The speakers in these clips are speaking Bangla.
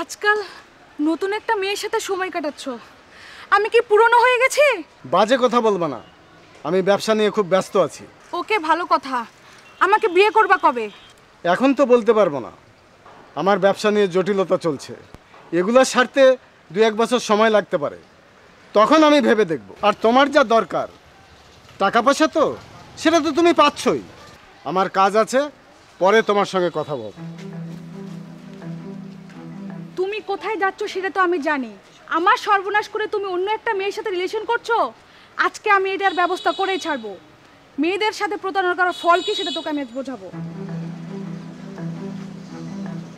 আজকাল নতুন একটা মেয়ের সাথে সময় কাটাচ্ছ, আমি কি পুরনো হয়ে গেছি? বাজে কথা বলবা না, আমি ব্যবসা নিয়ে খুব ব্যস্ত আছি। ওকে, ভালো কথা। আমাকে বিয়ে করবা কবে? এখন তো বলতে পারবো না, আমার ব্যবসা নিয়ে জটিলতা চলছে, এগুলো সারতে 2-1 বছর সময় লাগতে পারে, তখন আমি ভেবে দেখব। আর তোমার যা দরকার টাকা পয়সা, তো সেটা তো তুমি পাচ্ছই। আমার কাজ আছে, পরে তোমার সঙ্গে কথা বলব। তুমি কোথায় যাচ্ছ সেটা তো আমি জানি। আমার সর্বনাশ করে তুমি অন্য একটা মেয়ের সাথে রিলেশন করছো। আজকে আমি এটার ব্যবস্থা করেই ছাড়বো। মেয়েদের সাথে প্রতারণা করার ফল কি সেটা তোকে আমি বোঝাবো।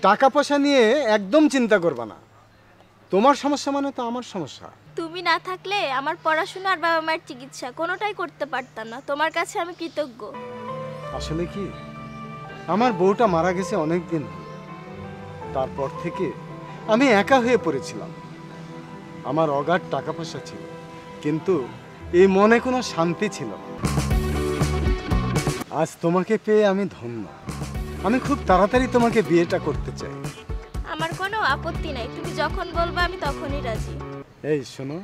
টাকা পয়সা নিয়ে একদম চিন্তা করবা না, তোমার সমস্যা মানে তো আমার সমস্যা। তুমি না থাকলে আমার পড়াশোনা আর বাবা মায়ের চিকিৎসা কোনোটাই করতে পারতাম না। তোমার কাছে আমি কৃতজ্ঞ। আসলে কি, আমার বউটা মারা গেছে অনেক দিন, তারপর থেকে আমি একা হয়ে পড়েছিলাম। আমার অগাধ টাকা পয়সা ছিল, কিন্তু এই মনে কোনো শান্তি ছিল না। আজ তোমাকে পেয়ে আমি ধন্য। আমি খুব তাড়াতাড়ি তোমাকে বিয়েটা করতে চাই। আমার কোনো আপত্তি নাই, তুমি যখন বলবে আমি তখনই রাজি। এই শোনো,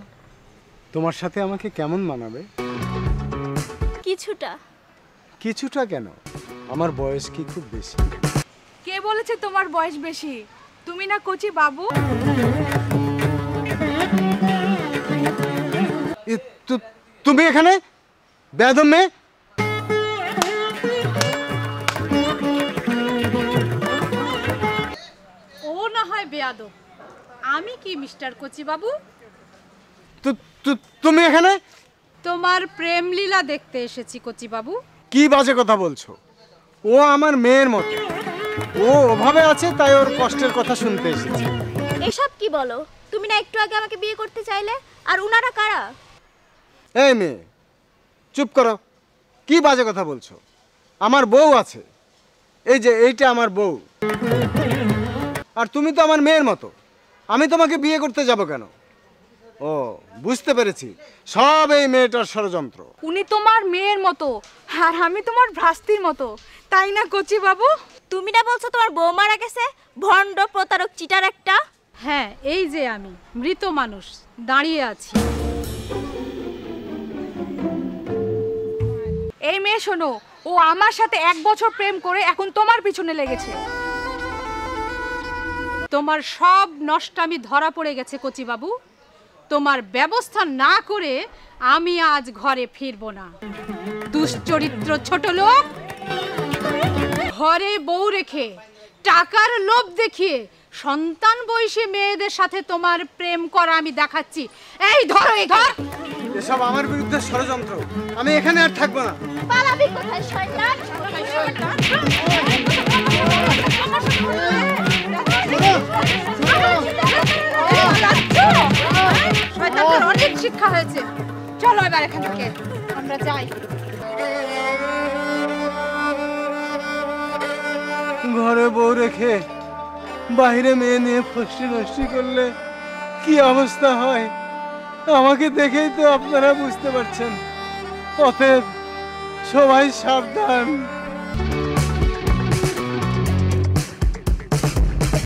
তোমার সাথে আমাকে কেমন মানাবে? কিছুটা। কিছুটা কেন? আমার বয়স কি খুব বেশি? কে বলেছে তোমার বয়স বেশি? তুমি না কচি বাবু। তুমি এখানে বেয়াদব মেয়ে! ও না হয় বেয়াদব, আমি কি মিস্টার কচি বাবু? তুমি এখানে? তোমার প্রেম লীলা দেখতে এসেছি কচি বাবু। কি বাজে কথা বলছো? ও আমার মেয়ের মতো, ও ওভাবে আছে তাই ওর কষ্টের কথা শুনতে এসেছি। এসব কি বলো? তুমি না একটু আগে আমাকে বিয়ে করতে চাইলে, আর উনারা কারা? এই মেয়ে, চুপ করো। কি বাজে কথা বলছো? আমার বউ আছে, এই যে এইটা আমার বউ। আর তুমি তো আমার মেয়ের মতো, আমি তোমাকে বিয়ে করতে যাব কেন? ও, বুঝতে পেরেছি, সব এই মেয়েটার ষড়যন্ত্র। উনি তোমার মেয়ের মতো আর আমি তোমার ভ্রাস্তির মতো, তাই না কচি বাবু? তুমি না বলছো তোমার বউ মারা গেছে? ভণ্ড, প্রতারক, চিটার একটা। হ্যাঁ, এই যে আমি মৃত মানুষ দাঁড়িয়ে আছি। এই মেয়ে শোনো, ও আমার সাথে 1 বছর প্রেম করে এখন তোমার পিছনে লেগেছে। তোমার সব নষ্টামি ধরা পড়ে গেছে কচি বাবু। তোমার ব্যবস্থা না করে আমি আজ ঘরে ফিরবো না। দুশ্চরিত্র ছোট লোক, ঘরে বউ রেখে টাকার লোভ দেখিয়ে সন্তান বয়সী মেয়েদের সাথে তোমার প্রেম করা আমি দেখাচ্ছি। এই ধরো, এই ধর। এসব আমার বিরুদ্ধে ষড়যন্ত্র, আমি এখানে আর থাকবো না। পালাবি কোথায় শয়তান? শয়তানদের অনেক শিক্ষা হয়েছে। চলো এবার এখান থেকে আমরা যাই। ঘরে বউ রেখে বাইরে মেয়ে নিয়ে ফষ্টি নষ্টি করলে কি অবস্থা হয় আমাকে দেখেই তো আপনারা বুঝতে পারছেন। অতএব সবাই সাবধান।